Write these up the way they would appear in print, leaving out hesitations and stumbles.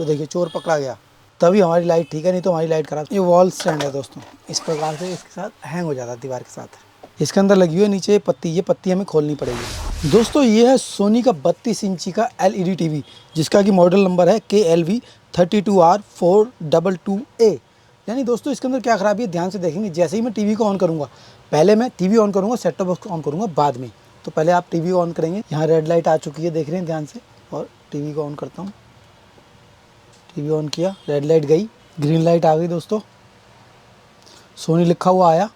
तो देखिए चोर पकड़ा गया, तभी हमारी लाइट ठीक है, नहीं तो हमारी लाइट खराब। ये वॉल स्टैंड है दोस्तों, इस प्रकार से इसके साथ हैंग हो जाता है दीवार के साथ। इसके अंदर लगी हुई है नीचे ये पत्ती हमें खोलनी पड़ेगी। दोस्तों ये है सोनी का 32 इंची का LED टीवी, जिसका कि मॉडल नंबर है KLV32R422A। यानी दोस्तों इसके अंदर क्या खराबी है ध्यान से देखेंगे। जैसे ही मैं टीवी को ऑन करूँगा, पहले मैं टीवी ऑन करूँगा, सेट टॉप बॉक्स ऑन करूँगा बाद में। तो पहले आप टीवी ऑन करेंगे। यहाँ रेड लाइट आ चुकी है, देख रहे हैं ध्यान से, और टीवी को ऑन करता हूँ। टीवी ऑन किया, रेड लाइट गई, ग्रीन लाइट आ गई दोस्तों, सोनी लिखा हुआ आया,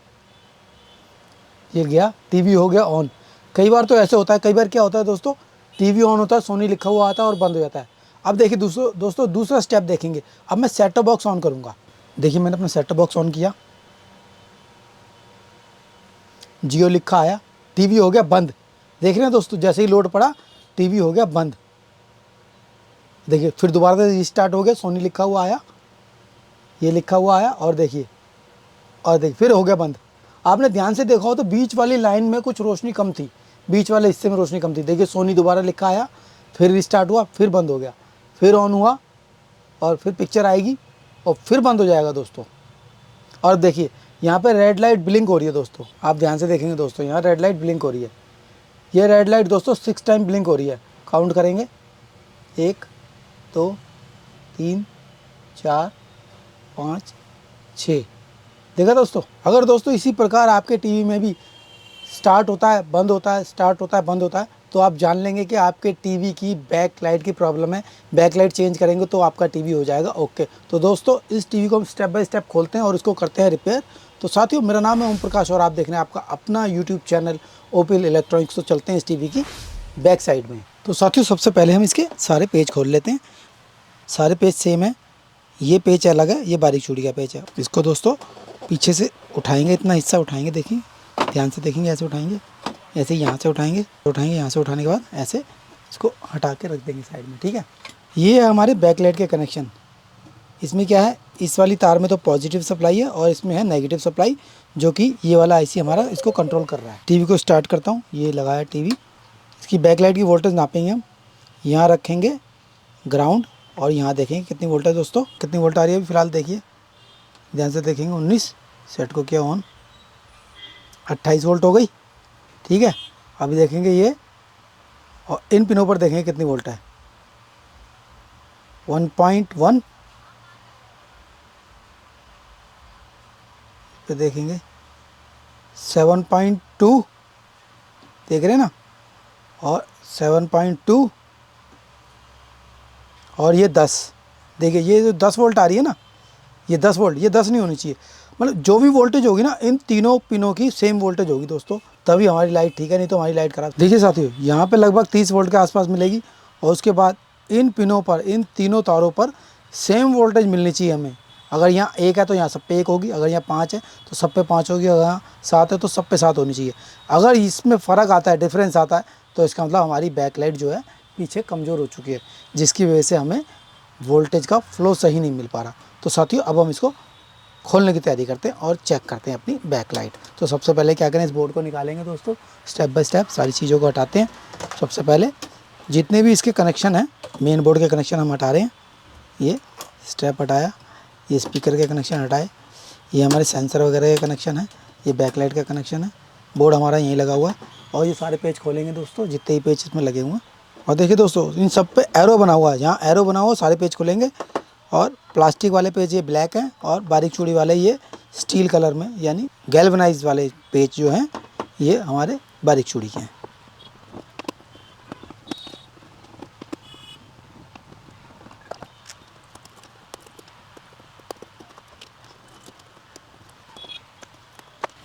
ये गया, टीवी हो गया ऑन। कई बार तो ऐसे होता है, कई बार क्या होता है दोस्तों, टीवी ऑन होता है, सोनी लिखा हुआ आता है और बंद हो जाता है। अब देखिए दोस्तों दूसरा स्टेप देखेंगे। अब मैं सेट टॉप बॉक्स ऑन करूँगा। देखिए मैंने अपना सेट टॉप बॉक्स ऑन किया, जियो लिखा आया, टीवी हो गया बंद। देख रहे हैं दोस्तों, जैसे ही लोड पड़ा टीवी हो गया बंद। देखिए फिर दोबारा से रिस्टार्ट हो गया, सोनी लिखा हुआ आया, ये लिखा हुआ आया, और देखिए फिर हो गया बंद। आपने ध्यान से देखा हो तो बीच वाली लाइन में कुछ रोशनी कम थी, बीच वाले हिस्से में रोशनी कम थी। देखिए सोनी दोबारा लिखा आया, फिर रिस्टार्ट हुआ, फिर बंद हो गया, फिर ऑन हुआ, और फिर पिक्चर आएगी और फिर बंद हो जाएगा दोस्तों। और देखिए यहाँ पे रेड लाइट ब्लिंक हो रही है दोस्तों, आप ध्यान से देखेंगे दोस्तों, यहाँ रेड लाइट ब्लिंक हो रही है। ये रेड लाइट दोस्तों 6 टाइम ब्लिंक हो रही है। काउंट करेंगे, 1 2 3 4 5 6। देखा दोस्तों। अगर दोस्तों इसी प्रकार आपके टीवी में भी स्टार्ट होता है बंद होता है, स्टार्ट होता है बंद होता है, तो आप जान लेंगे कि आपके टीवी की बैक लाइट की प्रॉब्लम है। बैक लाइट चेंज करेंगे तो आपका टीवी हो जाएगा ओके। तो दोस्तों इस टीवी को हम स्टेप बाय स्टेप खोलते हैं और इसको करते हैं रिपेयर। तो साथियों मेरा नाम है ओम प्रकाश और आप देख रहे हैं आपका अपना यूट्यूब चैनल ओपीएल इलेक्ट्रॉनिक्स। तो चलते हैं इस टीवी की बैक साइड में। तो साथियों सबसे पहले हम इसके सारे पेज खोल लेते हैं। सारे पेज सेम है, ये पेज अलग है, ये बारीक चूड़ी का पेज है। इसको दोस्तों पीछे से उठाएंगे, इतना हिस्सा उठाएंगे, देखिए ध्यान से देखेंगे, ऐसे उठाएंगे, ऐसे यहाँ से उठाएंगे, यहाँ से उठाने के बाद ऐसे इसको हटा के रख देंगे साइड में, ठीक है। ये है हमारे बैकलाइट के कनेक्शन। इसमें क्या है, इस वाली तार में तो पॉजिटिव सप्लाई है और इसमें है नेगेटिव सप्लाई, जो कि ये वाला आईसी हमारा इसको कंट्रोल कर रहा है। टीवी को स्टार्ट करता हूँ, ये लगाया टीवी। इसकी बैकलाइट की वोल्टेज नापेंगे हम, यहाँ रखेंगे ग्राउंड और यहाँ देखेंगे कितनी वोल्ट है दोस्तों, कितनी वोल्ट आ रही है अभी फिलहाल देखिए, ध्यान से देखेंगे। 19, सेट को किया ऑन, 28 वोल्ट हो गई, ठीक है। अभी देखेंगे ये, और इन पिनों पर देखेंगे कितनी वोल्ट है, 1.1 पे देखेंगे, 7.2 देख रहे हैं ना, और 7.2, और ये 10। देखिए ये जो 10 वोल्ट आ रही है ना, ये 10 वोल्ट, ये 10 नहीं होनी चाहिए। मतलब जो भी वोल्टेज होगी ना, इन तीनों पिनों की सेम वोल्टेज होगी दोस्तों, तभी हमारी लाइट ठीक है, नहीं तो हमारी लाइट खराब। देखिए साथियों यहाँ पे लगभग 30 वोल्ट के आसपास मिलेगी, और उसके बाद इन पिनों पर, इन तीनों तारों पर सेम वोल्टेज मिलनी चाहिए हमें। अगर यहाँ 1 है तो यहाँ सब पे 1 होगी, अगर यहाँ 5 है तो सब पे 5 होगी, अगर यहाँ 7 है तो सब पे 7 होनी चाहिए। अगर इसमें फ़र्क आता है, डिफरेंस आता है, तो इसका मतलब हमारी बैकलाइट जो है पीछे कमज़ोर हो चुकी है, जिसकी वजह से हमें वोल्टेज का फ्लो सही नहीं मिल पा रहा। तो साथियों अब हम इसको खोलने की तैयारी करते हैं और चेक करते हैं अपनी बैकलाइट। तो सबसे पहले क्या करें, इस बोर्ड को निकालेंगे दोस्तों, स्टेप बाय स्टेप सारी चीज़ों को हटाते हैं। सबसे पहले जितने भी इसके कनेक्शन हैं, मेन बोर्ड के कनेक्शन हम हटा रहे हैं। ये स्टेप हटाया, ये स्पीकर के कनेक्शन हटाए, ये हमारे सेंसर वगैरह के कनेक्शन है, ये बैकलाइट का कनेक्शन है, बोर्ड हमारा यहीं लगा हुआ है। और ये सारे पेज खोलेंगे दोस्तों, जितने ही पेज इसमें लगे हुए हैं। और देखिए दोस्तों इन सब पे एरो बना हुआ है, जहाँ एरो बना हुआ सारे पेज खोलेंगे। और प्लास्टिक वाले पेज ये ब्लैक हैं, और बारीक चूड़ी वाले ये स्टील कलर में, यानी गैल्वनाइज वाले पेज जो हैं ये हमारे बारीक चूड़ी के हैं।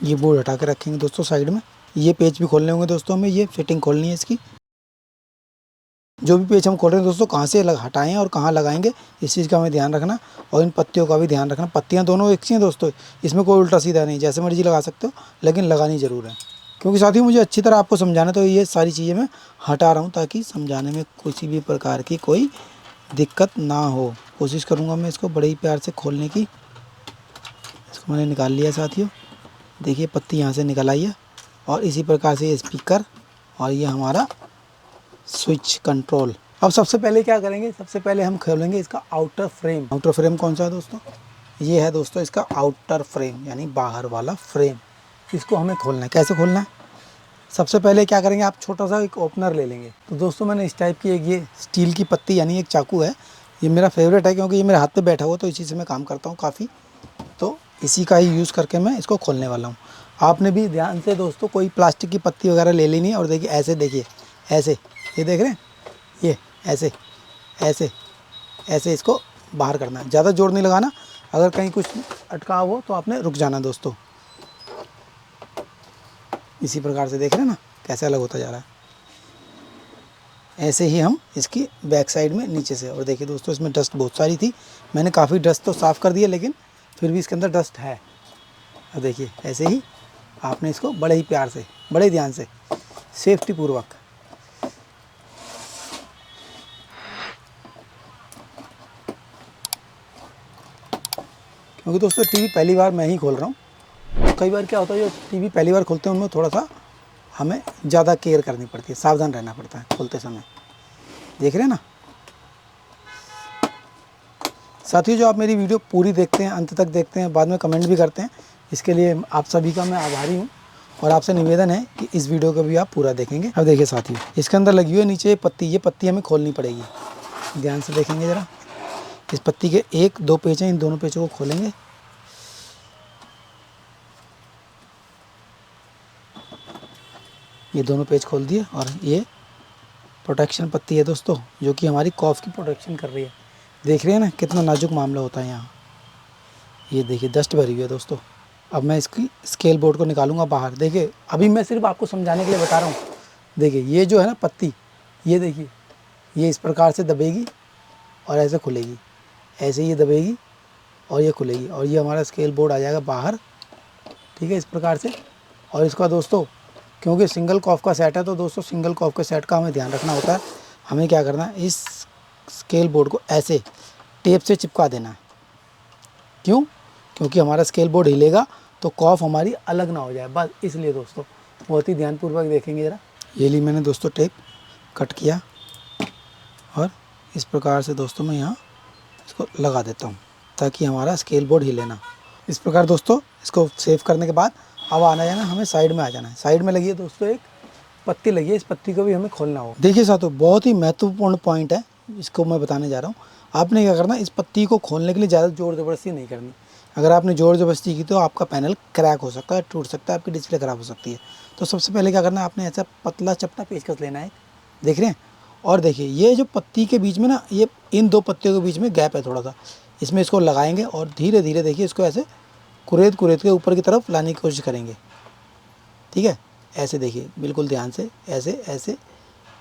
ये बोर्ड हटा के रखेंगे दोस्तों साइड में। ये पेज भी खोलने होंगे दोस्तों हमें, ये फिटिंग खोलनी है इसकी। जो भी पेज हम खोल रहे हैं दोस्तों, कहाँ से हटाएं और कहाँ लगाएंगे, इस चीज़ का हमें ध्यान रखना। और इन पत्तियों का भी ध्यान रखना, पत्तियाँ दोनों एक सी हैं दोस्तों, इसमें कोई उल्टा सीधा नहीं, जैसे मर्जी लगा सकते हो, लेकिन लगानी ज़रूर है। क्योंकि साथियों मुझे अच्छी तरह आपको समझाना, तो ये सारी चीज़ें मैं हटा रहा हूँ ताकि समझाने में किसी भी प्रकार की कोई दिक्कत ना हो। कोशिश करूँगा मैं इसको बड़े ही प्यार से खोलने की। इसको मैंने निकाल लिया साथियों, देखिए पत्ती यहाँ से निकल आई है। और इसी प्रकार से ये स्पीकर और ये हमारा स्विच कंट्रोल अब सबसे पहले क्या करेंगे, सबसे पहले हम खोलेंगे इसका आउटर फ्रेम। आउटर फ्रेम कौन सा है दोस्तों, ये है दोस्तों इसका आउटर फ्रेम यानी बाहर वाला फ्रेम। इसको हमें खोलना है। कैसे खोलना है, सबसे पहले क्या करेंगे, आप छोटा सा एक ओपनर ले लेंगे। तो दोस्तों मैंने इस टाइप की एक ये स्टील की पत्ती यानी एक चाकू है, ये मेरा फेवरेट है क्योंकि ये मेरे हाथ पे बैठा हुआ, तो इसी से मैं काम करता हूँ काफ़ी। तो इसी का ही यूज़ करके मैं इसको खोलने वाला हूँ। आपने भी ध्यान से दोस्तों कोई प्लास्टिक की पत्ती वगैरह ले लेनी है और देखिए ऐसे, देखिए ऐसे, ये देख रहे हैं, ये ऐसे ऐसे ऐसे इसको बाहर करना है, ज़्यादा जोर नहीं लगाना। अगर कहीं कुछ अटका हो तो आपने रुक जाना दोस्तों। इसी प्रकार से देख रहे हैं ना कैसे अलग होता जा रहा है। ऐसे ही हम इसकी बैक साइड में नीचे से, और देखिए दोस्तों इसमें डस्ट बहुत सारी थी, मैंने काफ़ी डस्ट तो साफ़ कर दिया, लेकिन फिर भी इसके अंदर डस्ट है। और देखिए ऐसे ही आपने इसको बड़े ही प्यार से, बड़े ध्यान से, सेफ्टी पूर्वक, क्योंकि दोस्तों टीवी पहली बार मैं ही खोल रहा हूँ। कई बार क्या होता है, जो टीवी पहली बार खोलते हैं उनमें थोड़ा सा हमें ज़्यादा केयर करनी पड़ती है, सावधान रहना पड़ता है खोलते समय। देख रहे हैं ना साथियों, जो आप मेरी वीडियो पूरी देखते हैं, अंत तक देखते हैं, बाद में कमेंट भी करते हैं, इसके लिए आप सभी का मैं आभारी हूँ। और आपसे निवेदन है कि इस वीडियो को भी आप पूरा देखेंगे। अब देखिए साथियों, इसके अंदर लगी हुई है नीचे ये पत्ती हमें खोलनी पड़ेगी। ध्यान से देखेंगे ज़रा, इस पत्ती के 1-2 पेच हैं, इन दोनों पेचों को खोलेंगे। ये दोनों पेच खोल दिए, और ये प्रोटेक्शन पत्ती है दोस्तों, जो कि हमारी कॉफ की प्रोटेक्शन कर रही है। देख रहे हैं ना कितना नाजुक मामला होता है यहाँ। ये देखिए डस्ट भरी हुई है दोस्तों। अब मैं इसकी स्केल बोर्ड को निकालूंगा बाहर। देखिए अभी मैं सिर्फ आपको समझाने के लिए बता रहा हूँ। देखिए ये जो है ना पत्ती, ये देखिए ये इस प्रकार से दबेगी और ऐसे खुलेगी, ऐसे ये दबेगी और ये खुलेगी, और ये हमारा स्केल बोर्ड आ जाएगा बाहर। ठीक है, इस प्रकार से। और इसका दोस्तों क्योंकि सिंगल कॉफ का सेट है, तो दोस्तों सिंगल कॉफ के सेट का हमें ध्यान रखना होता है। हमें क्या करना है, इस स्केल बोर्ड को ऐसे टेप से चिपका देना है। क्यों, क्योंकि हमारा स्केल बोर्ड हिलेगा तो कॉफ हमारी अलग ना हो जाए, बस इसलिए दोस्तों बहुत ही ध्यानपूर्वक देखेंगे ज़रा। ये ली मैंने दोस्तों टेप कट किया, और इस प्रकार से दोस्तों मैं यहाँ इसको लगा देता हूँ ताकि हमारा स्केल बोर्ड हिले ना। इस प्रकार दोस्तों इसको सेव करने के बाद अब आना जाना, हमें साइड में आ जाना है। साइड में लगी है दोस्तों एक पत्ती लगी है, इस पत्ती को भी हमें खोलना होगा। देखिए साथियों, बहुत ही महत्वपूर्ण पॉइंट है, इसको मैं बताने जा रहा हूँ। आपने क्या करना, इस पत्ती को खोलने के लिए ज़्यादा ज़ोर ज़बरदस्ती नहीं करनी। अगर आपने ज़ोर ज़बरदस्ती की तो आपका पैनल क्रैक हो सकता है, टूट सकता है, आपकी डिस्प्ले ख़राब हो सकती है। तो सबसे पहले क्या करना है, आपने ऐसा पतला चपटा पेचकस लेना है, देख रहे हैं। और देखिए ये जो पत्ती के बीच में ना, ये इन 2 पत्तियों के बीच में गैप है थोड़ा सा, इसमें इसको लगाएंगे और धीरे धीरे देखिए इसको ऐसे कुरेद कुरेद के ऊपर की तरफ लाने की कोशिश करेंगे। ठीक है, ऐसे देखिए बिल्कुल ध्यान से, ऐसे ऐसे,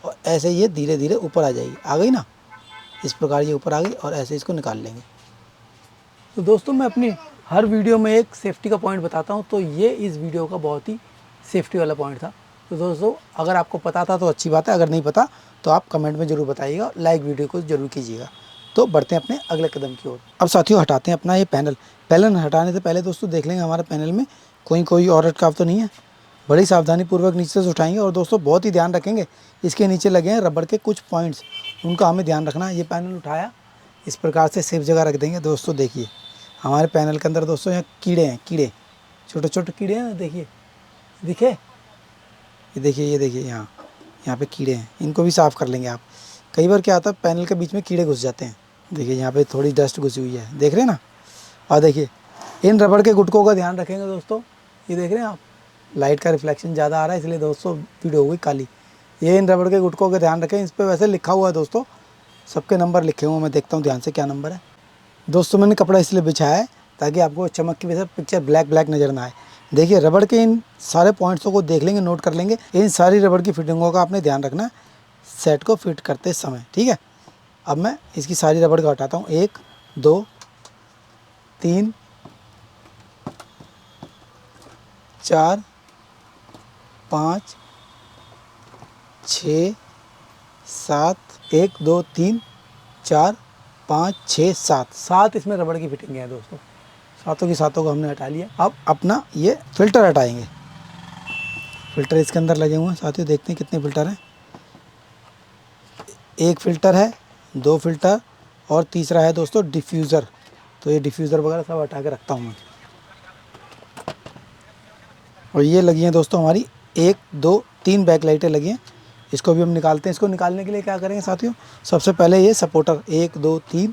और ऐसे ये धीरे धीरे ऊपर आ जाएगी। आ गई ना, इस प्रकार ये ऊपर आ गई, और ऐसे इसको निकाल लेंगे। तो दोस्तों मैं अपनी हर वीडियो में एक सेफ्टी का पॉइंट बताता हूँ, तो ये इस वीडियो का बहुत ही सेफ्टी वाला पॉइंट था। तो दोस्तों अगर आपको पता था तो अच्छी बात है, अगर नहीं पता तो आप कमेंट में ज़रूर बताइएगा, लाइक वीडियो को ज़रूर कीजिएगा। तो बढ़ते हैं अपने अगले कदम की ओर। अब साथियों हटाते हैं अपना ये पैनल। पैनल हटाने से पहले दोस्तों देख लेंगे हमारे पैनल में कोई और अटकाव तो नहीं है। बड़ी सावधानी पूर्वक नीचे से उठाएंगे, और दोस्तों बहुत ही ध्यान रखेंगे, इसके नीचे लगे हैं रबड़ के कुछ पॉइंट्स, उनका हमें ध्यान रखना है। ये पैनल उठाया, इस प्रकार से सेफ जगह रख देंगे। दोस्तों देखिए हमारे पैनल के अंदर दोस्तों यहाँ कीड़े हैं, कीड़े, छोटे छोटे कीड़े हैं, देखिए दिखे, ये देखिए, ये देखिए यहाँ पे कीड़े हैं, इनको भी साफ़ कर लेंगे आप। कई बार क्या होता है पैनल के बीच में कीड़े घुस जाते हैं। देखिए यहाँ पे थोड़ी डस्ट घुसी हुई है, देख रहे हैं ना। और देखिए इन रबड़ के गुटकों का ध्यान रखेंगे दोस्तों। ये देख रहे हैं आप, लाइट का रिफ्लेक्शन ज़्यादा आ रहा है इसलिए दोस्तों वीडियो हो गई काली। ये इन रबड़ के गुटकों का ध्यान रखें, इस पर वैसे लिखा हुआ है दोस्तों, सबके नंबर लिखे हुए हैं, मैं देखता हूँ ध्यान से क्या नंबर है। दोस्तों मैंने कपड़ा इसलिए बिछाया है ताकि आपको चमक की वजह से पिक्चर ब्लैक ब्लैक नज़र ना आए। देखिए रबड़ के इन सारे पॉइंट्सों को देख लेंगे, नोट कर लेंगे। इन सारी रबड़ की फिटिंगों का आपने ध्यान रखना है सेट को फिट करते समय, ठीक है। अब मैं इसकी सारी रबड़ को हटाता हूँ। 1 2 3 4 5 6 7 1 2 3 4 5 6 7 इसमें रबड़ की फिटिंग है दोस्तों। सातों की सातों को हमने हटा लिया। अब अपना ये फ़िल्टर हटाएंगे। फ़िल्टर इसके अंदर लगे हुए हैं साथियों, देखते हैं कितने फ़िल्टर हैं। एक फ़िल्टर है, 2 फ़िल्टर और तीसरा है दोस्तों डिफ्यूज़र। तो ये डिफ्यूज़र वगैरह सब हटा के रखता हूँ मैं। और ये लगी हैं दोस्तों हमारी 1 2 3 बैक लाइटें लगी हैं। इसको भी हम निकालते हैं। इसको निकालने के लिए क्या करेंगे साथियों, सबसे पहले ये सपोर्टर 1 2 3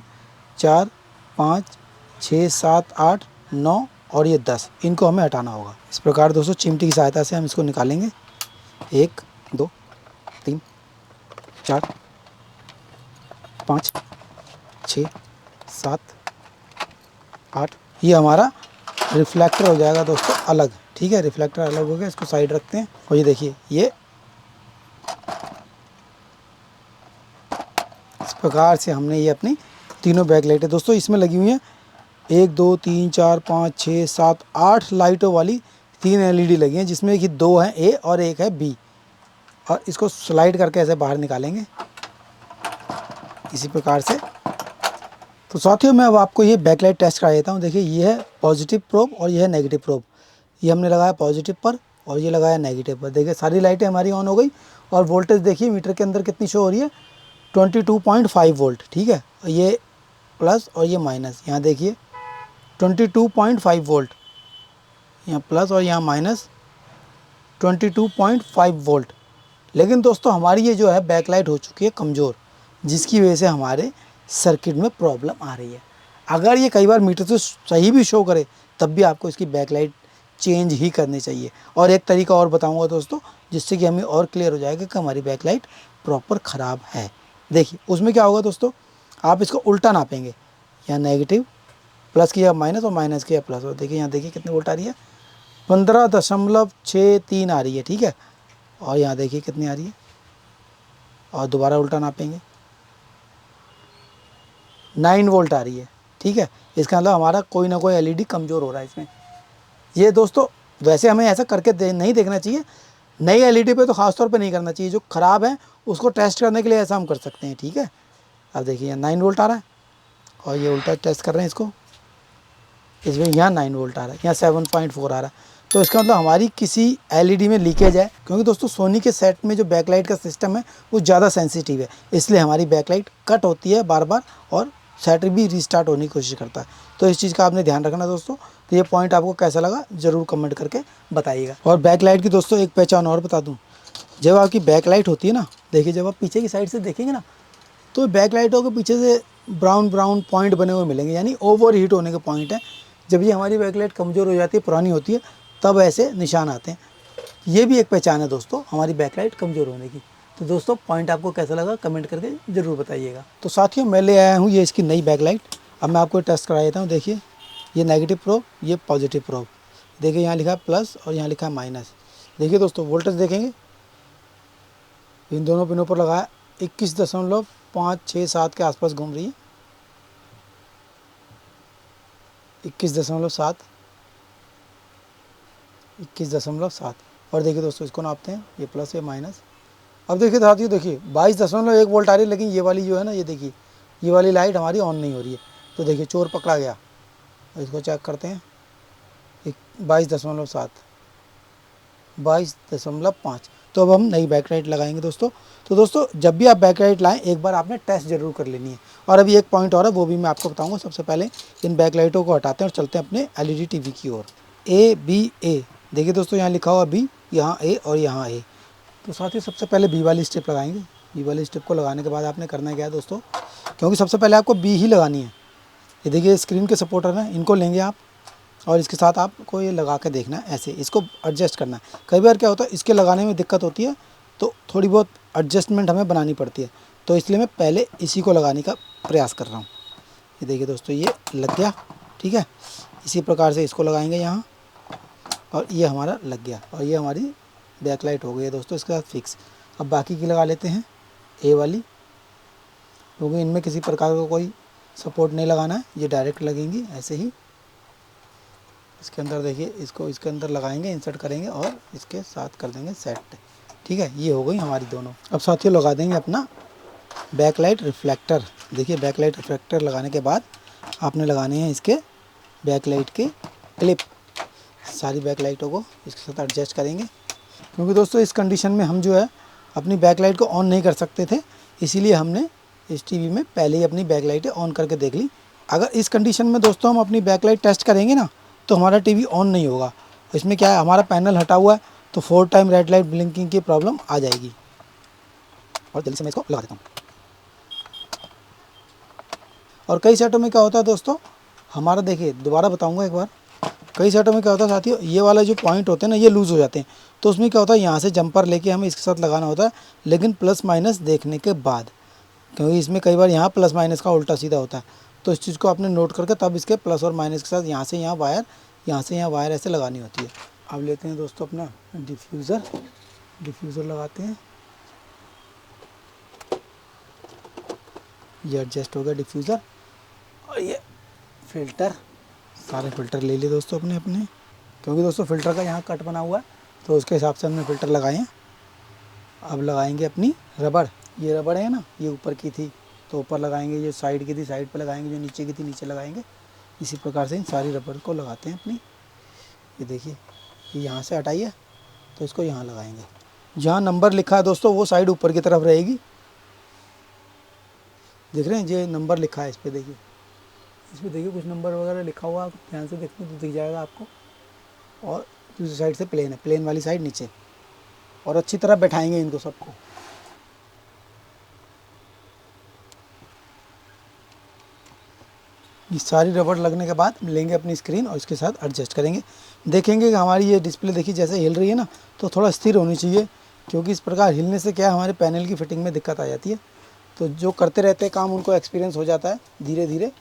4 5 6 7 8 9 और ये 10, इनको हमें हटाना होगा। इस प्रकार दोस्तों चिमटी की सहायता से हम इसको निकालेंगे। 1 2 3 4 5 6 7 8, ये हमारा रिफ्लेक्टर हो जाएगा दोस्तों अलग। ठीक है, रिफ्लेक्टर अलग हो गया, इसको साइड रखते हैं। और ये देखिए, ये इस प्रकार से हमने ये अपनी तीनों बैक लाइटें दोस्तों इसमें लगी हुई हैं। 1 2 3 4 5 6 7 8 लाइटों वाली 3 एलईडी लगी हैं, जिसमें कि 2 हैं ए और 1 है बी। और इसको स्लाइड करके ऐसे बाहर निकालेंगे इसी प्रकार से। तो साथियों मैं अब आपको ये बैकलाइट टेस्ट करा देता हूँ। देखिए, ये है पॉजिटिव प्रोब और ये है नेगेटिव प्रोब। ये हमने लगाया पॉजिटिव पर और ये लगाया नेगेटिव पर। देखिए सारी लाइटें हमारी ऑन हो गई और वोल्टेज देखिए मीटर के अंदर कितनी शो हो रही है, 22.5 वोल्ट। ठीक है, ये प्लस और ये माइनस, यहाँ देखिए 22.5 वोल्ट, यहाँ प्लस और यहाँ माइनस 22.5 वोल्ट। लेकिन दोस्तों हमारी ये जो है बैकलाइट हो चुकी है कमज़ोर, जिसकी वजह से हमारे सर्किट में प्रॉब्लम आ रही है। अगर ये कई बार मीटर से सही भी शो करे तब भी आपको इसकी बैकलाइट चेंज ही करनी चाहिए। और एक तरीका और बताऊंगा दोस्तों, जिससे कि हमें और क्लियर हो जाएगा कि हमारी बैकलाइट प्रॉपर ख़राब है। देखिए उसमें क्या होगा दोस्तों, आप इसको उल्टा नापेंगे, या नेगेटिव प्लस किया माइनस और माइनस किया प्लस, और देखिए यहाँ देखिए कितनी वोल्ट आ रही है, 15.63 आ रही है। ठीक है, और यहाँ देखिए कितनी आ रही है, और दोबारा उल्टा नापेंगे 9 वोल्ट आ रही है। ठीक है, इसका मतलब हमारा कोई ना कोई एलईडी कमज़ोर हो रहा है इसमें। ये दोस्तों वैसे हमें ऐसा करके नहीं देखना चाहिए, नई एलईडी पे तो ख़ास तौर पे नहीं करना चाहिए। जो ख़राब है उसको टेस्ट करने के लिए ऐसा हम कर सकते हैं। ठीक है, अब देखिए यहाँ 9 वोल्ट आ रहा है और ये उल्टा टेस्ट कर रहे हैं इसको, इसमें यहाँ 9 वोल्ट आ रहा है, यहाँ 7.4 आ रहा है। तो इसका मतलब हमारी किसी एलईडी में लीकेज है, क्योंकि दोस्तों सोनी के सेट में जो बैकलाइट का सिस्टम है वो ज़्यादा सेंसिटिव है, इसलिए हमारी बैकलाइट कट होती है बार बार और सेट भी रीस्टार्ट होने की कोशिश करता है। तो इस चीज़ का आपने ध्यान रखना दोस्तों। तो ये पॉइंट आपको कैसा लगा ज़रूर कमेंट करके बताइएगा। और बैकलाइट की दोस्तों एक पहचान और बता दूँ, जब आपकी बैकलाइट होती है ना, देखिए जब आप पीछे की साइड से देखेंगे ना, तो बैकलाइटों के पीछे से ब्राउन ब्राउन पॉइंट बने हुए मिलेंगे, यानी ओवर हीट होने के पॉइंट है। जब ये हमारी बैकलाइट कमज़ोर हो जाती है, पुरानी होती है, तब ऐसे निशान आते हैं। ये भी एक पहचान है दोस्तों हमारी बैकलाइट कमज़ोर होने की। तो दोस्तों पॉइंट आपको कैसा लगा कमेंट करके ज़रूर बताइएगा। तो साथियों मैं ले आया हूँ ये इसकी नई बैकलाइट। अब मैं आपको टेस्ट करा देता हूँ। देखिए ये नेगेटिव प्रोब, ये पॉजिटिव प्रोब। देखिए यहाँ लिखा है प्लस और यहाँ लिखा है माइनस। देखिए दोस्तों वोल्टेज देखेंगे, इन दोनों पिनों पर लगाया 21.567 के आसपास घूम रही है, 21.7, 21.7। और देखिए दोस्तों इसको नापते हैं, ये प्लस है माइनस। अब देखिए साथियों, देखिए 22.1 वोल्ट आ रही है, लेकिन ये वाली जो है ना, ये देखिए ये वाली लाइट हमारी ऑन नहीं हो रही है। तो देखिए चोर पकड़ा गया। इसको चेक करते हैं, 22.7, 22.5। तो अब हम नई बैकलाइट लगाएंगे दोस्तों। तो दोस्तों जब भी आप बैकलाइट लाएं एक बार आपने टेस्ट जरूर कर लेनी है। और अभी एक पॉइंट और है, वो भी मैं आपको बताऊंगा। सबसे पहले इन बैकलाइटों को हटाते हैं और चलते हैं अपने एलईडी टीवी की ओर। A देखिए दोस्तों यहाँ लिखा हुआ बी, यहाँ ए और यहाँ ए। तो साथ ही सबसे पहले बी वाली स्टेप लगाएंगे। बी वाली स्टेप को लगाने के बाद आपने करना क्या है दोस्तों, क्योंकि सबसे पहले आपको बी ही लगानी है। ये देखिए स्क्रीन के सपोर्टर हैं, इनको लेंगे आप और इसके साथ आपको ये लगा के देखना है, ऐसे इसको एडजस्ट करना है। कई बार क्या होता है इसके लगाने में दिक्कत होती है, तो थोड़ी बहुत एडजस्टमेंट हमें बनानी पड़ती है। तो इसलिए मैं पहले इसी को लगाने का प्रयास कर रहा हूँ। ये देखिए दोस्तों ये लग गया। ठीक है, इसी प्रकार से इसको लगाएंगे यहाँ, और ये हमारा लग गया और ये हमारी बैकलाइट हो गई है दोस्तों इसके साथ फिक्स। अब बाकी की लगा लेते हैं ए वाली, क्योंकि इनमें किसी प्रकार का कोई सपोर्ट नहीं लगाना है, ये डायरेक्ट लगेंगी ऐसे ही। इसके अंदर देखिए, इसको इसके अंदर लगाएंगे, इंसर्ट करेंगे और इसके साथ कर देंगे सेट। ठीक है, ये हो गई हमारी दोनों। अब साथियों लगा देंगे अपना बैकलाइट रिफ्लेक्टर। देखिए बैकलाइट रिफ्लेक्टर लगाने के बाद आपने लगाने हैं इसके बैकलाइट के क्लिप। सारी बैकलाइटों को इसके साथ एडजस्ट करेंगे, क्योंकि दोस्तों इस कंडीशन में हम जो है अपनी बैकलाइट को ऑन नहीं कर सकते थे, इसीलिए हमने इस टीवी में पहले ही अपनी बैकलाइटें ऑन करके देख ली। अगर इस कंडीशन में दोस्तों हम अपनी बैकलाइट टेस्ट करेंगे ना तो हमारा टीवी ऑन नहीं होगा। इसमें क्या है, हमारा पैनल हटा हुआ है तो 4 टाइम रेड लाइट ब्लिंकिंग की प्रॉब्लम आ जाएगी। और जल्दी से मैं इसको लगा देता हूँ। और कई सेटों में क्या होता है दोस्तों, हमारा देखिए दोबारा बताऊँगा एक बार, कई सेटों में क्या होता है साथियों, ये वाला जो पॉइंट होते हैं ना ये लूज़ हो जाते हैं। तो उसमें क्या होता है, यहाँ से जंपर लेके हमें इसके साथ लगाना होता है, लेकिन प्लस माइनस देखने के बाद, क्योंकि इसमें कई बार यहाँ प्लस माइनस का उल्टा सीधा होता है। तो इस चीज़ को आपने नोट करके तब इसके प्लस और माइनस के साथ यहाँ से यहाँ वायर, यहाँ से यहाँ वायर ऐसे लगानी होती है। अब लेते हैं दोस्तों अपना डिफ्यूज़र लगाते हैं। ये एडजस्ट हो गया डिफ्यूज़र। और ये फ़िल्टर, सारे फ़िल्टर ले लिए दोस्तों अपने अपने, क्योंकि दोस्तों फ़िल्टर का यहाँ कट बना हुआ है तो उसके हिसाब से हमने फ़िल्टर लगाए हैं। अब लगाएंगे अपनी रबड़। ये रबड़ है ना, ये ऊपर की थी तो ऊपर लगाएंगे, जो साइड की थी साइड पे लगाएंगे, जो नीचे की थी नीचे लगाएंगे। इसी प्रकार से इन सारी रबड़ को लगाते हैं अपनी। ये देखिए, ये यहाँ से हटाइए तो इसको यहाँ लगाएंगे। जहाँ नंबर लिखा है दोस्तों वो साइड ऊपर की तरफ रहेगी। देख रहे हैं, ये नंबर लिखा है इस पर, देखिए इस पर देखिए कुछ नंबर वगैरह लिखा हुआ है, ध्यान से देखते तो दिख जाएगा आपको। और दूसरी साइड से प्लेन है, प्लेन वाली साइड नीचे। और अच्छी तरह बैठाएंगे इनको सबको। ये सारी रबड़ लगने के बाद लेंगे अपनी स्क्रीन और इसके साथ एडजस्ट करेंगे। देखेंगे कि हमारी ये डिस्प्ले देखिए जैसे हिल रही है ना, तो थोड़ा स्थिर होनी चाहिए, क्योंकि इस प्रकार हिलने से क्या है, हमारे पैनल की फिटिंग में दिक्कत आ जाती है। तो जो करते रहते हैं काम उनको एक्सपीरियंस हो जाता है धीरे धीरे।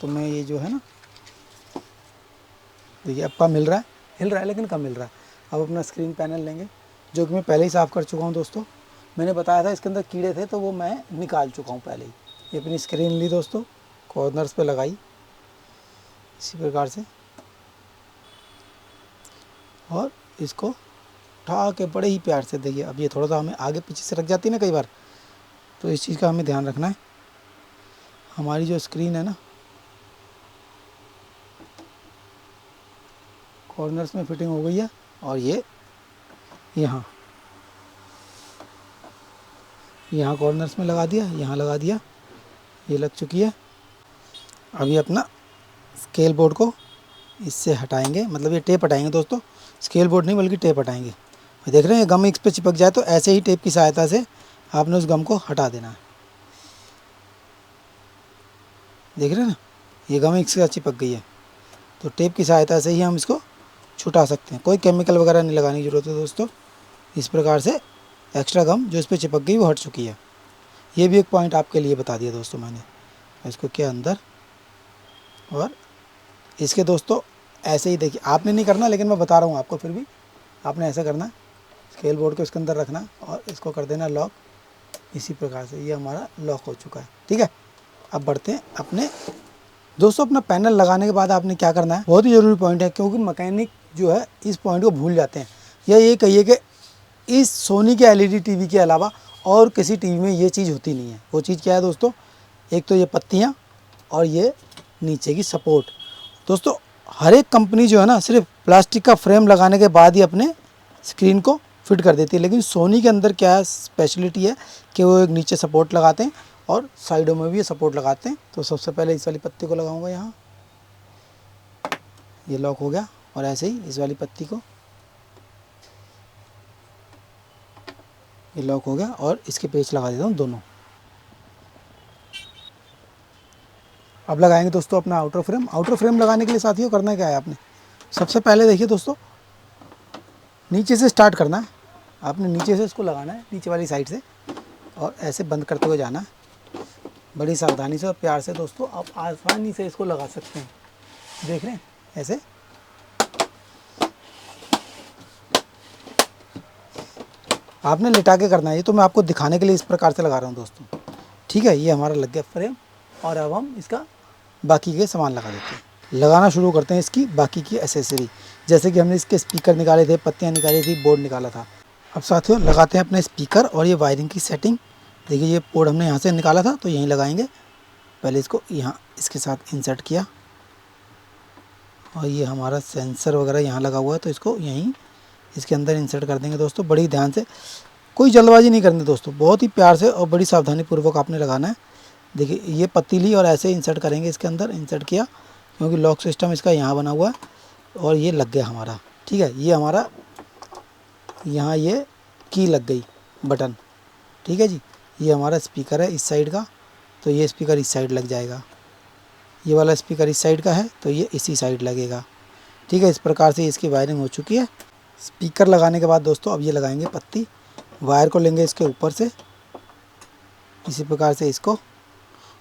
तो मैं ये जो है ना, देखिए अब कम हिल रहा है लेकिन कम मिल रहा है। अब अपना स्क्रीन पैनल लेंगे, जो कि मैं पहले ही साफ़ कर चुका हूँ दोस्तों। मैंने बताया था इसके अंदर कीड़े थे तो वो मैं निकाल चुका हूँ पहले ही। ये अपनी स्क्रीन ली दोस्तों, कॉर्नर्स पे लगाई इसी प्रकार से, और इसको उठा के बड़े ही प्यार से, देखिए अब ये थोड़ा सा हमें आगे पीछे से रख जाती है ना कई बार, तो इस चीज़ का हमें ध्यान रखना है। हमारी जो स्क्रीन है ना, कॉर्नर्स में फिटिंग हो गई है। और ये यहाँ कॉर्नर्स में लगा दिया, यहाँ लगा दिया, ये लग चुकी है। अभी अपना स्केल बोर्ड को इससे हटाएंगे, मतलब ये टेप हटाएंगे दोस्तों, स्केल बोर्ड नहीं बल्कि टेप हटाएंगे। देख रहे हैं गम इस पे चिपक जाए तो ऐसे ही टेप की सहायता से आपने उस गम को हटा देना है। देख रहे हैं ना, ये गम इसके साथ चिपक गई है, तो टेप की सहायता से ही हम इसको छुटा सकते हैं। कोई केमिकल वगैरह नहीं लगाने की ज़रूरत है दोस्तों। इस प्रकार से एक्स्ट्रा गम जो इस पर चिपक गई वो हट चुकी है। ये भी एक पॉइंट आपके लिए बता दिया दोस्तों मैंने। इसको क्या अंदर, और इसके दोस्तों ऐसे ही देखिए, आपने नहीं करना लेकिन मैं बता रहा हूँ आपको, फिर भी आपने ऐसा करना, स्केल बोर्ड को इसके अंदर रखना और इसको कर देना लॉक। इसी प्रकार से ये हमारा लॉक हो चुका है। ठीक है, अब बढ़ते हैं अपने दोस्तों, अपना पैनल लगाने के बाद आपने क्या करना है, बहुत ही ज़रूरी पॉइंट है, क्योंकि मैकेनिक जो है इस पॉइंट को भूल जाते हैं। या ये कहिए कि इस सोनी के एलईडी टीवी के अलावा और किसी टीवी में ये चीज़ होती नहीं है। वो चीज़ क्या है दोस्तों, एक तो ये पत्तियाँ और ये नीचे की सपोर्ट। दोस्तों हर एक कंपनी जो है ना, सिर्फ प्लास्टिक का फ्रेम लगाने के बाद ही अपने स्क्रीन को फिट कर देती है, लेकिन सोनी के अंदर क्या स्पेशलिटी है कि वो एक नीचे सपोर्ट लगाते हैं और साइडों में भी ये सपोर्ट लगाते हैं। तो सबसे पहले इस वाली पत्ती को लगाऊंगा यहाँ, ये लॉक हो गया। और ऐसे ही इस वाली पत्ती को, ये लॉक हो गया, और इसके पेच लगा देता हूँ दोनों। अब लगाएंगे दोस्तों अपना आउटर फ्रेम। आउटर फ्रेम लगाने के लिए साथियों करना क्या है, आपने सबसे पहले देखिए दोस्तों, नीचे से स्टार्ट करना है। आपने नीचे से इसको लगाना है, नीचे वाली साइड से, और ऐसे बंद करते हुए जाना है बड़ी सावधानी से और प्यार से। दोस्तों आप आसानी से इसको लगा सकते हैं, देख रहे हैं ऐसे। आपने लिटा के करना है, ये तो मैं आपको दिखाने के लिए इस प्रकार से लगा रहा हूँ दोस्तों। ठीक है, ये हमारा लग गया फ्रेम, और अब हम इसका बाकी के सामान लगा देते हैं। लगाना शुरू करते हैं इसकी बाकी की एसेसरी, जैसे कि हमने इसके स्पीकर निकाले थे, पत्तियाँ निकाली थी, बोर्ड निकाला था। अब साथियों लगाते हैं अपने स्पीकर और ये वायरिंग की सेटिंग। देखिए ये बोर्ड हमने यहाँ से निकाला था तो यहीं लगाएंगे। पहले इसको यहाँ इसके साथ इंसर्ट किया, और ये हमारा सेंसर वगैरह यहाँ लगा हुआ है तो इसको यहीं इसके अंदर इंसर्ट कर देंगे दोस्तों, बड़ी ध्यान से। कोई जल्दबाजी नहीं करनी दोस्तों, बहुत ही प्यार से और बड़ी सावधानी पूर्वक आपने लगाना है। देखिए ये पत्ती ली और ऐसे इंसर्ट करेंगे इसके अंदर, इंसर्ट किया क्योंकि लॉक सिस्टम इसका यहाँ बना हुआ है और ये लग गया हमारा। ठीक है, ये हमारा यहाँ ये की लग गई बटन। ठीक है जी, ये हमारा स्पीकर है इस साइड का, तो ये स्पीकर इस साइड लग जाएगा। ये वाला स्पीकर इस साइड का है तो ये इसी साइड लगेगा। ठीक है, इस प्रकार से इसकी वायरिंग हो चुकी है। स्पीकर लगाने के बाद दोस्तों अब ये लगाएंगे पत्ती, वायर को लेंगे इसके ऊपर से, इसी प्रकार से इसको,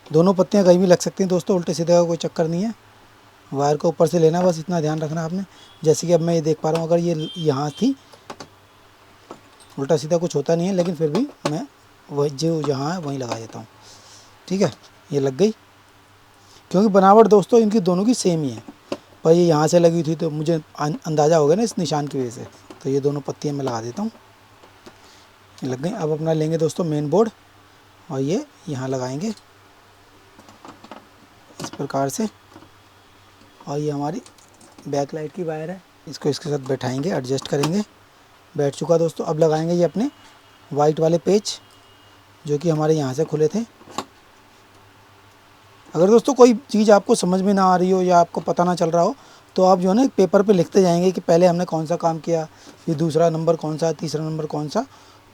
दोनों पत्तियां कहीं भी लग सकती हैं दोस्तों, उल्टे सीधे का कोई चक्कर नहीं है। वायर को ऊपर से लेना, बस इतना ध्यान रखना आपने। जैसे कि अब मैं ये देख पा रहा हूँ, अगर ये यहाँ थी, उल्टा सीधा कुछ होता नहीं है, लेकिन फिर भी मैं वही जो जहाँ है वहीं लगा देता हूँ। ठीक है, ये लग गई, क्योंकि बनावट दोस्तों इनकी दोनों की सेम ही है, पर ये यहाँ से लगी थी तो मुझे अंदाज़ा हो गया ना इस निशान की वजह से, तो ये दोनों पत्तियाँ मैं लगा देता हूँ। ये लग गई। अब अपना लेंगे दोस्तों मेन बोर्ड और ये यहाँ लगाएंगे इस प्रकार से, और ये हमारी बैक लाइट की वायर है, इसको इसके साथ बैठाएंगे, एडजस्ट करेंगे। बैठ चुका दोस्तों। अब लगाएंगे ये अपने वाइट वाले पेज जो कि हमारे यहाँ से खुले थे। अगर दोस्तों कोई चीज़ आपको समझ में ना आ रही हो या आपको पता ना चल रहा हो तो आप जो है ना एक पेपर पे लिखते जाएंगे कि पहले हमने कौन सा काम किया, ये दूसरा नंबर कौन सा, तीसरा नंबर कौन सा।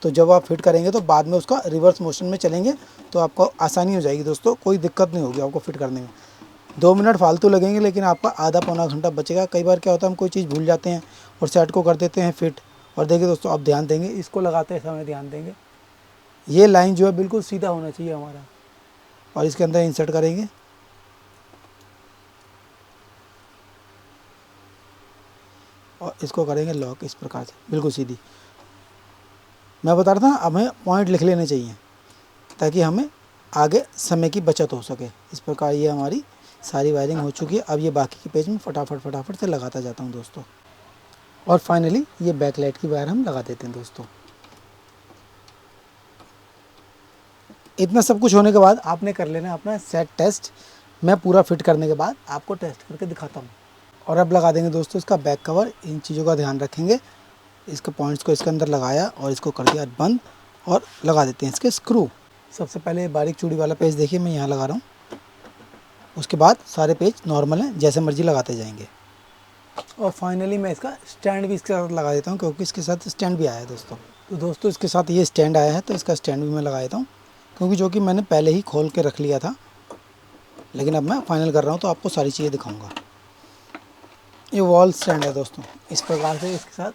तो जब आप फिट करेंगे तो बाद में उसका रिवर्स मोशन में चलेंगे तो आपको आसानी हो जाएगी दोस्तों, कोई दिक्कत नहीं होगी आपको फिट करने में। 2 मिनट फालतू लगेंगे लेकिन आपका आधा पौना घंटा बचेगा। कई बार क्या होता है हम कोई चीज़ भूल जाते हैं और सेट को कर देते हैं फिट। और देखिए दोस्तों, आप ध्यान देंगे, इसको लगाते समय ध्यान देंगे, ये लाइन जो है बिल्कुल सीधा होना चाहिए हमारा, और इसके अंदर इंसर्ट करेंगे। और इसको करेंगे लॉक इस प्रकार से, बिल्कुल सीधी। मैं बता रहा था हमें पॉइंट लिख लेने चाहिए ताकि हमें आगे समय की बचत हो सके। इस प्रकार ये हमारी सारी वायरिंग हो चुकी है। अब ये बाकी के पेज में फटाफट से लगाता जाता हूँ दोस्तों। और फाइनली ये बैक लाइट की वायर हम लगा देते हैं दोस्तों। इतना सब कुछ होने के बाद आपने कर लेना अपना सेट टेस्ट। मैं पूरा फिट करने के बाद आपको टेस्ट करके दिखाता हूँ। और अब लगा देंगे दोस्तों इसका बैक कवर। इन चीज़ों का ध्यान रखेंगे। इसके पॉइंट्स को इसके अंदर लगाया और इसको कर दिया बंद, और लगा देते हैं इसके स्क्रू। सबसे पहले बारीक चूड़ी वाला पेज देखिए मैं यहाँ लगा रहा हूँ। उसके बाद सारे पेज नॉर्मल हैं, जैसे मर्जी लगाते जाएंगे। और फाइनली मैं इसका स्टैंड भी इसके साथ लगा देता हूँ, क्योंकि इसके साथ स्टैंड भी आया है दोस्तों। तो दोस्तों इसके साथ ये स्टैंड आया है तो इसका स्टैंड भी मैं लगा देता हूँ, क्योंकि जो कि मैंने पहले ही खोल के रख लिया था, लेकिन अब मैं फाइनल कर रहा हूँ तो आपको सारी चीज़ें दिखाऊँगा। ये वॉल स्टैंड है दोस्तों, इस प्रकार से इसके साथ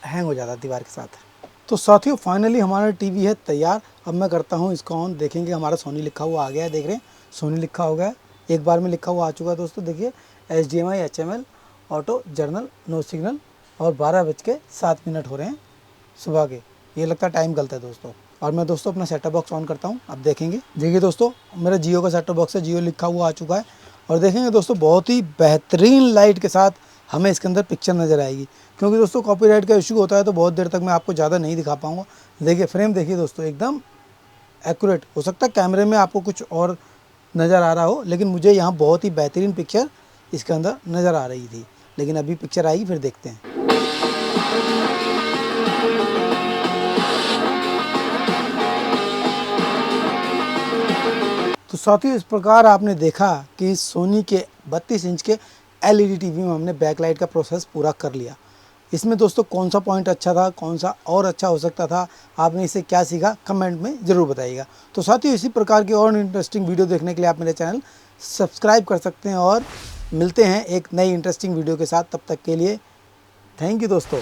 हैंग हो जाता है दीवार के साथ। तो साथियों फाइनली हमारा टीवी है तैयार। अब मैं करता हूँ इसको ऑन। देखेंगे हमारा सोनी लिखा हुआ आ गया है, देख रहे हैं सोनी लिखा हो गया है, एक बार में लिखा हुआ आ चुका है दोस्तों। देखिए HDMI HML auto journal no signal, और 12:07 हो रहे हैं सुबह के। ये लगता है टाइम गलत है दोस्तों। और मैं दोस्तों अपना सेटअप बॉक्स ऑन करता हूँ। अब देखेंगे, देखिए दोस्तों मेरा जियो का सेटअप बॉक्स है, जियो लिखा हुआ आ चुका है। और देखेंगे दोस्तों बहुत ही बेहतरीन लाइट के साथ हमें इसके अंदर पिक्चर नज़र आएगी, क्योंकि दोस्तों कॉपीराइट का इशू होता है तो बहुत देर तक मैं आपको ज़्यादा नहीं दिखा पाऊँगा। देखिए फ्रेम देखिए दोस्तों, एकदम एक्यूरेट। हो सकता है कैमरे में आपको कुछ और नज़र आ रहा हो, लेकिन मुझे यहाँ बहुत ही बेहतरीन पिक्चर इसके अंदर नज़र आ रही थी। लेकिन अभी पिक्चर आएगी फिर देखते हैं। तो साथियों इस प्रकार आपने देखा कि सोनी के 32 इंच के LED टीवी में हमने बैकलाइट का प्रोसेस पूरा कर लिया। इसमें दोस्तों कौन सा पॉइंट अच्छा था, कौन सा और अच्छा हो सकता था, आपने इससे क्या सीखा कमेंट में ज़रूर बताइएगा। तो साथियों इसी प्रकार के और इंटरेस्टिंग वीडियो देखने के लिए आप मेरे चैनल सब्सक्राइब कर सकते हैं, और मिलते हैं एक नई इंटरेस्टिंग वीडियो के साथ। तब तक के लिए थैंक यू दोस्तों।